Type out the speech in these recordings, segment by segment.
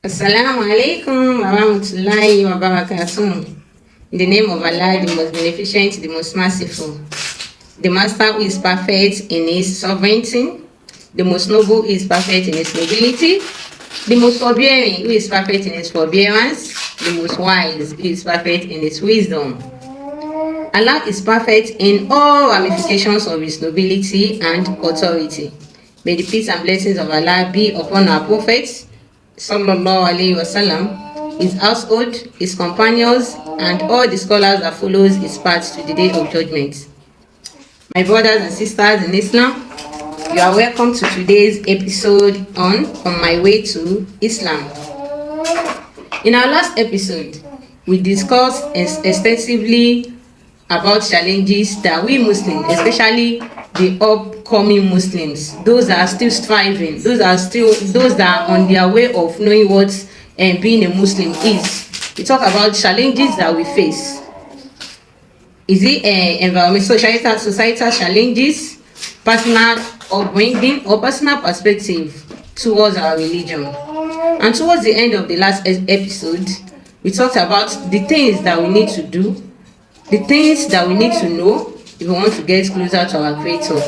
Assalamu alaikum wa rahmatullahi wa barakatuh. In the name of Allah, the most beneficent, the most merciful, the Master who is perfect in his sovereignty, the most noble who is perfect in his nobility, the most forbearing who is perfect in his forbearance, the most wise who is perfect in his wisdom. Allah is perfect in all ramifications of his nobility and authority. May the peace and blessings of Allah be upon our prophets, sallallahu alaihi wasallam, his household, his companions, and all the scholars that follows his path to the day of judgment. My brothers and sisters in Islam, you are welcome to today's episode on my way to Islam. In our last episode, we discussed extensively about challenges that we Muslims, especially the upcoming Muslims, those that are still striving, those that are on their way of knowing what being a Muslim is. We talk about challenges that we face. Is it environmental, societal challenges, personal upbringing, or personal perspective towards our religion? And towards the end of the last episode, we talked about the things that we need to do, the things that we need to know if we want to get closer to our Creator.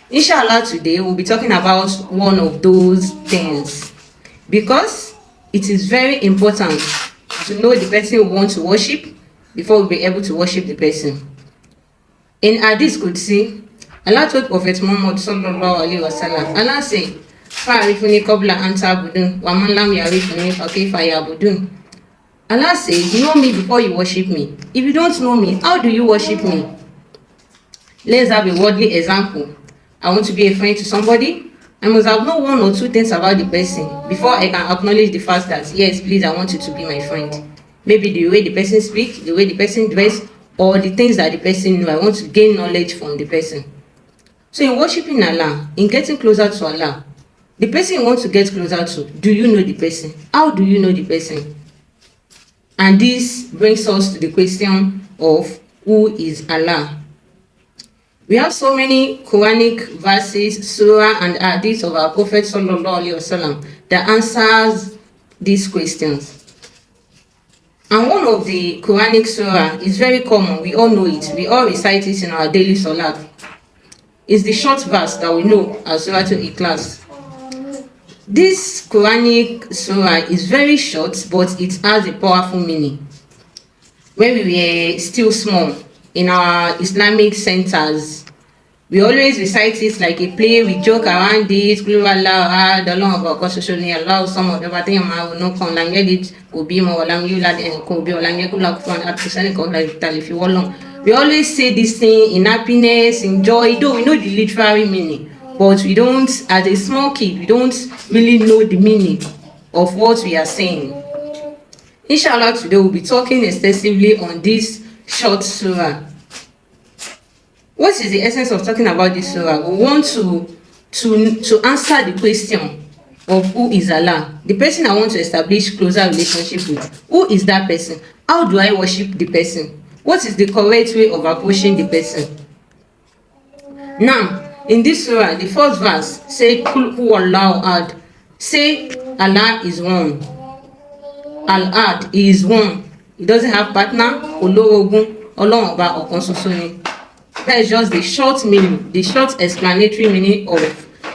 Inshallah, today we'll be talking about one of those things, because it is very important to know the person we want to worship before we'll be able to worship the person. In Hadith Qudsi, Allah told Prophet Muhammad sallallahu alaihi wasallam, Allah said, "Fa'arifuni qabla an ta'budun, wa man lam ya'rifni fa kayfa ya'budun." Allah says, know me before you worship me. If you don't know me, how do you worship me? Let's have a worldly example. I want to be a friend to somebody. I must have known one or two things about the person before I can acknowledge the fact that, yes, please, I want you to be my friend. Maybe the way the person speaks, the way the person dresses, or the things that the person knows. I want to gain knowledge from the person. So in worshiping Allah, in getting closer to Allah, the person you want to get closer to, do you know the person? How do you know the person? And this brings us to the question of who is Allah. We have so many Quranic verses, surah, and hadith of our Prophet sallallahu alaihi wasallam that answers these questions. And one of the Quranic surah is very common. We all know it. We all recite it in our daily salat. It's the short verse that we know as Surah Al-Ikhlas. This Quranic surah is very short, but it has a powerful meaning. When we were still small in our Islamic centers, we always recite it like a play. We joke around it. Allah, the long about constitution, Allah, some of the thing I will not come. Lang edit could be more. Lang you lad and could be. Lang you could like fun at the if you want long. We always say this thing in happiness, in joy. Though we know the literary meaning, but we don't, as a small kid, we don't really know the meaning of what we are saying. Inshallah, today we'll be talking extensively on this short surah. What is the essence of talking about this surah? We want to answer the question of who is Allah, the person I want to establish closer relationship with. Who is that person? How do I worship the person? What is the correct way of approaching the person? Now, in this surah, the first verse say, "Kul huwallahu ahad." Say, Allah is one. Al-Ahad, He is one. He doesn't have partner. Olorogun, Ọlọ́run ọba ọ̀kan ṣoṣo ni. That is just the short meaning, the short explanatory meaning of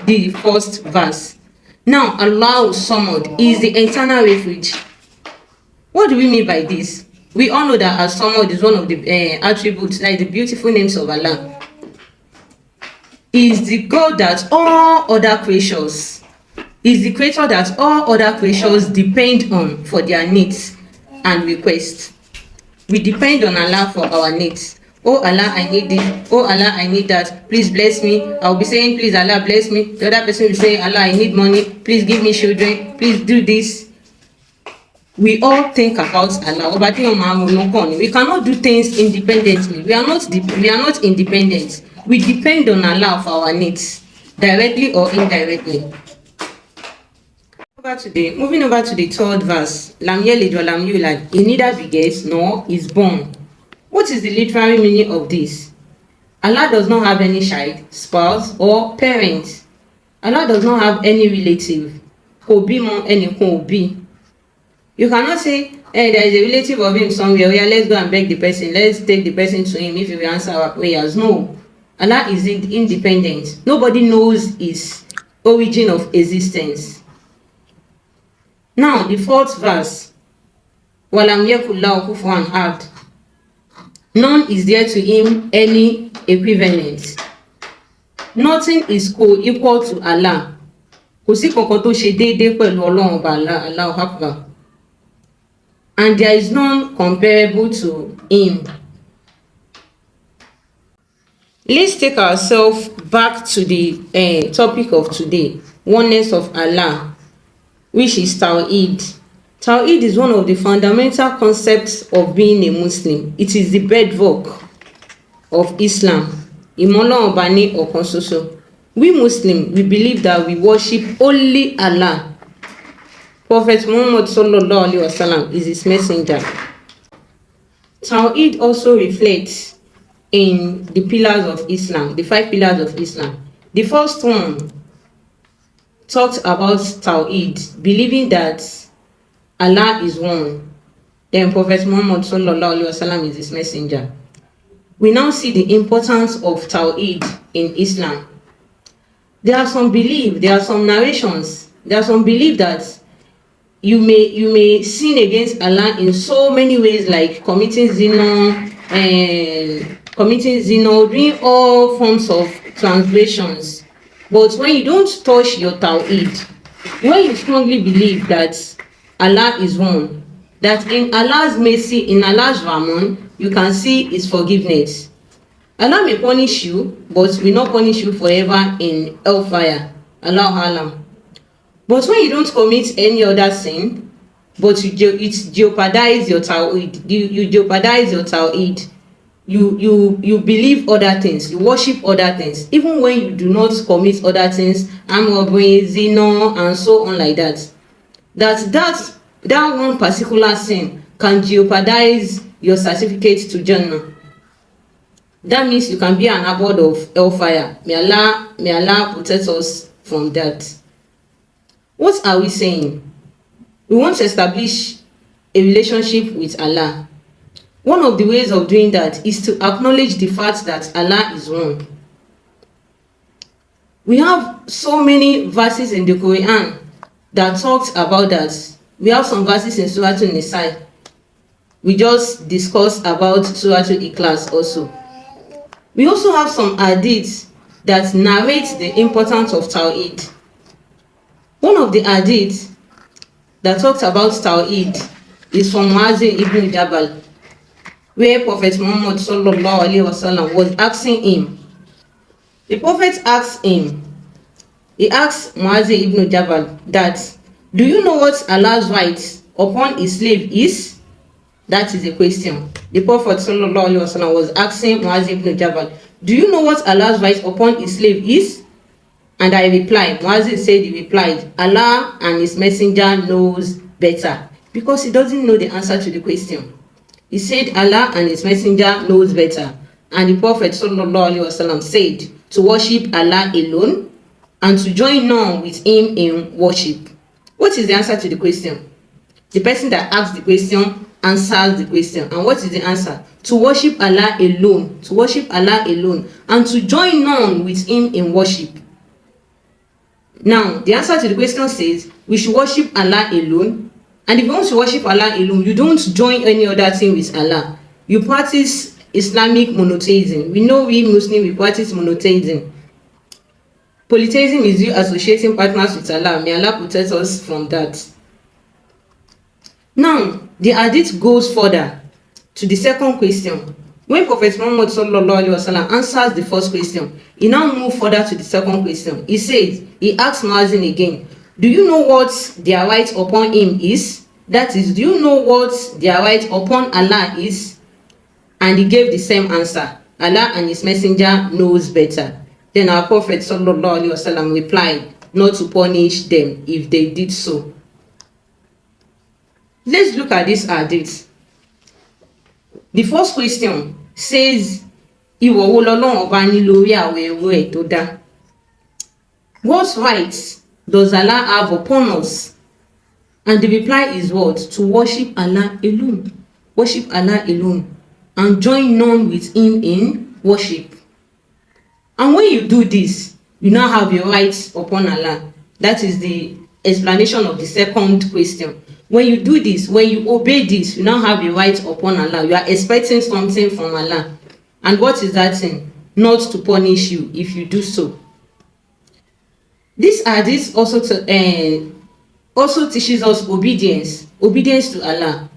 the first verse. Now, Allah Samad is the eternal refuge. What do we mean by this? We all know that As-Samad is one of the attributes, like the beautiful names of Allah. He is the God that all other creatures, He is the creator that all other creatures depend on for their needs and requests. We depend on Allah for our needs. Oh Allah, I need this. Oh Allah, I need that. Please bless me. I'll be saying, please Allah, bless me. The other person will say, Allah, I need money. Please give me children. Please do this. We all think about Allah. We cannot do things independently. We are not independent. We depend on Allah for our needs, directly or indirectly. Moving over to the third verse. Lam yalid wa lam yulad. He neither begets nor is born. What is the literary meaning of this? Allah does not have any child, spouse, or parent. Allah does not have any relative. Kò bímọ, ẹnìkan ò bí. You cannot say, hey, there is a relative of him somewhere. Yeah, let's go and beg the person. Let's take the person to him if he will answer our prayers. No. Allah is independent. Nobody knows his origin of existence. Now, the fourth verse. Walam yakul lahu kufuwan ahad. None is there to him any equivalent. Nothing is co-equal to Allah. Kò sí kankan tó ṣe déédéé pẹ̀lú Ọlọ́run ọba Allahu Akbar. And there is none comparable to him. Let's take ourselves back to the topic of today, oneness of Allah, which is Tawhid. Tawhid is one of the fundamental concepts of being a Muslim. It is the bedrock of Islam. Ìmọ̀ Ọba ní ọ̀kan ṣoṣo. We Muslims, we believe that we worship only Allah. Prophet Muhammad sallallahu alaihi wasallam is his messenger. Tawhid also reflects in the pillars of Islam, the 5 pillars of Islam. The first one talks about Tawhid, believing that Allah is one. Then Prophet Muhammad sallallahu alaihi wasallam is his messenger. We now see the importance of Tawhid in Islam. There are some belief, there are some narrations, there are some belief that you may sin against Allah in so many ways, like committing zina, doing all forms of transgressions. But when you don't touch your Tawhid, when you strongly believe that Allah is one, that in Allah's mercy, in Allah's Rahman, you can see his forgiveness. Allah may punish you, but will not punish you forever in hellfire. Allahu Alam. But when you don't commit any other sin, but you jeopardize your Tawhid, you jeopardize your Tawhid, you believe other things, you worship other things, even when you do not commit other things, armed robbery, zina, and so on like that. That one particular sin can jeopardize your certificate to Jannah. That means you can be an abode of hellfire. May Allah protect us from that. What are we saying? We want to establish a relationship with Allah. One of the ways of doing that is to acknowledge the fact that Allah is one. We have so many verses in the Quran that talks about that. We have some verses in Surah An-Nisa. We just discussed about Surah Al-Ikhlas also. We also have some hadiths that narrate the importance of Tawhid. One of the hadiths that talks about Tawhid is from Muaz ibn Jabal, where Prophet Muhammad sallallahu alaihi wasallam was asking him. The Prophet asked him, he asked Muaz ibn Jabal that, do you know what Allah's right upon his slave is? That is a question. The Prophet sallallahu alaihi wasallam was asking Muaz ibn Jabal, do you know what Allah's right upon his slave is? And I replied, Muaz said, he replied, Allah and his messenger knows better, because he doesn't know the answer to the question. He said Allah and his messenger knows better. And the Prophet sallallahu alaihi wasallam said to worship Allah alone and to join none with him in worship. What is the answer to the question? The person that asks the question answers the question. And what is the answer? To worship Allah alone. To worship Allah alone. And to join none with him in worship. Now, the answer to the question says we should worship Allah alone. And if you want to worship Allah alone, you don't join any other thing with Allah. You practice Islamic monotheism. We know we Muslims, we practice monotheism. Polytheism is you associating partners with Allah. May Allah protect us from that. Now, the hadith goes further to the second question. When Prophet Muhammad sallallahu alaihi wasallam answers the first question, he now moves further to the second question. He says, he asks Muazzin again, do you know what their right upon him is? That is, do you know what their right upon Allah is? And he gave the same answer. Allah and his messenger knows better. Then our Prophet sallallahu alaihi wasallam replied, not to punish them if they did so. Let's look at this hadith. The first question says, Ìwọ wo lọ́lọ́run ọba ní lórí àwọn ẹrú ẹ̀ tó dá? What rights does Allah have upon us? And the reply is what? To worship Allah alone. Worship Allah alone. And join none with him in worship. And when you do this, you now have your rights upon Allah. That is the explanation of the second question. When you do this, when you obey this, you now have your rights upon Allah. You are expecting something from Allah. And what is that thing? Not to punish you if you do so. This hadith also teaches us obedience to Allah.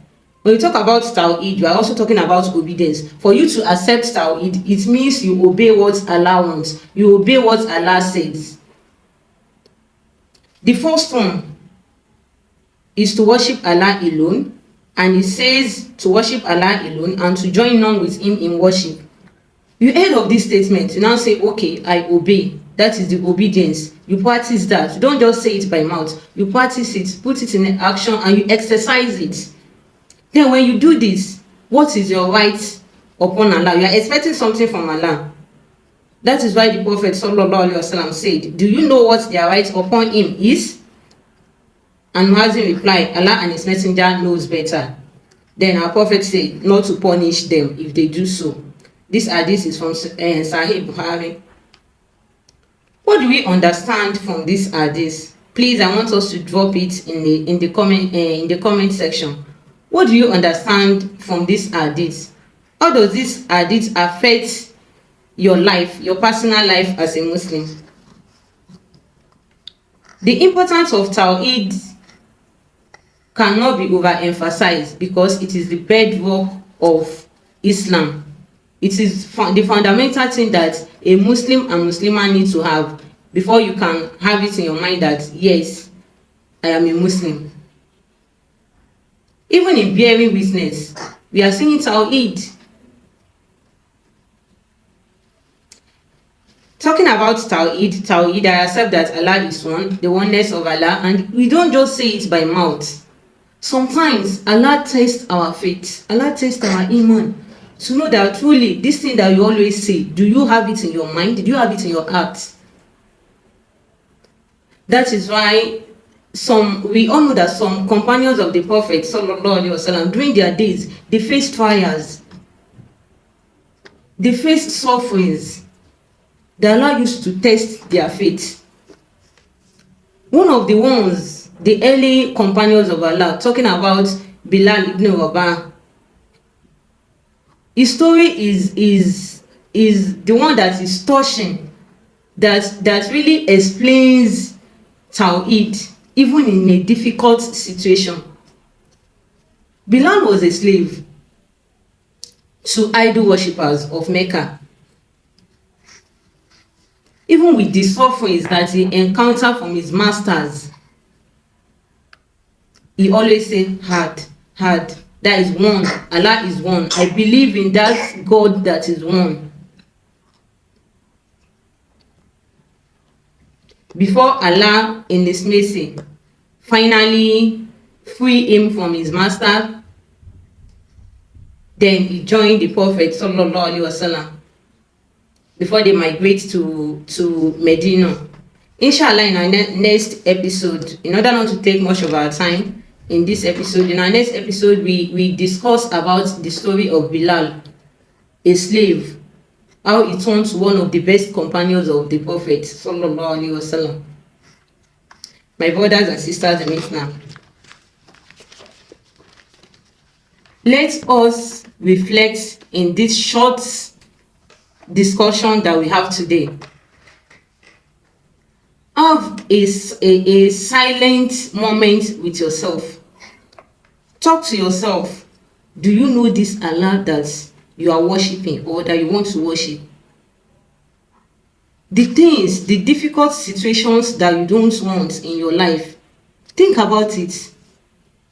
When you talk about Tawhid, you are also talking about obedience. For you to accept Tawhid, it means you obey what Allah wants. You obey what Allah says. The first one is to worship Allah alone. And it says to worship Allah alone and to join none with him in worship. You heard of this statement, you now say, okay, I obey. That is the obedience. You practice that. You don't just say it by mouth. You practice it, put it in action, and you exercise it. Then when you do this, what is your right upon Allah? You are expecting something from Allah. That is why the Prophet ﷺ said, do you know what their right upon him is? And Muazzin replied, Allah and his messenger knows better. Then our Prophet said, not to punish them if they do so. This hadith is from Sahih Bukhari. What do we understand from this hadith? Please, I want us to drop it in the comment section. What do you understand from this hadith? How does this hadith affect your life, your personal life as a Muslim? The importance of Tawhid cannot be overemphasized because it is the bedrock of Islam. It is the fundamental thing that a Muslim and Muslimah need to have before you can have it in your mind that, yes, I am a Muslim. Even in bearing witness, we are saying Tawhid. Talking about Tawhid, I accept that Allah is one, the oneness of Allah, and we don't just say it by mouth. Sometimes Allah tests our faith, Allah tests our iman, to know that truly this thing that you always say, do you have it in your mind? Do you have it in your heart? That is why we all know that some companions of the Prophet ﷺ, during their days, they faced trials, they faced sufferings that Allah used to test their faith. One of the ones, the early companions of Allah, talking about Bilal ibn Rabah, his story is the one that is touching, that really explains Tawhid, even in a difficult situation. Bilal was a slave to idol worshippers of Mecca. Even with the sufferings that he encountered from his masters, he always said, hard. That is one. Allah is one. I believe in that God that is one. Before Allah, in His mercy, finally free him from his master, then he joined the Prophet ﷺ before they migrate to Medina. Inshallah, in our next episode, in order not to take much of our time in this episode, in our next episode, we discuss about the story of Bilal, a slave, how he turned to one of the best companions of the Prophet ﷺ. My brothers and sisters in Islam, let us reflect in this short discussion that we have today. Have a silent moment with yourself. Talk to yourself. Do you know this Allah that you are worshiping or that you want to worship? The things, the difficult situations that you don't want in your life, think about it.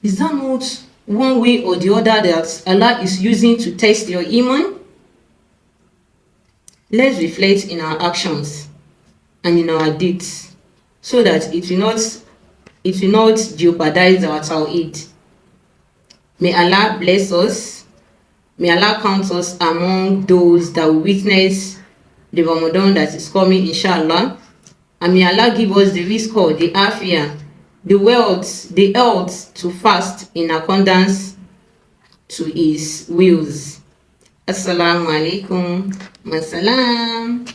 Is that not one way or the other that Allah is using to test your iman? Let's reflect in our actions and in our deeds so that it will not jeopardize our Tawhid. May Allah bless us. May Allah count us among those that will witness the Ramadan that is coming, inshallah. And may Allah give us the rizq, the afiyah, the earth to fast in accordance to his wills. Assalamu alaikum. Masalam.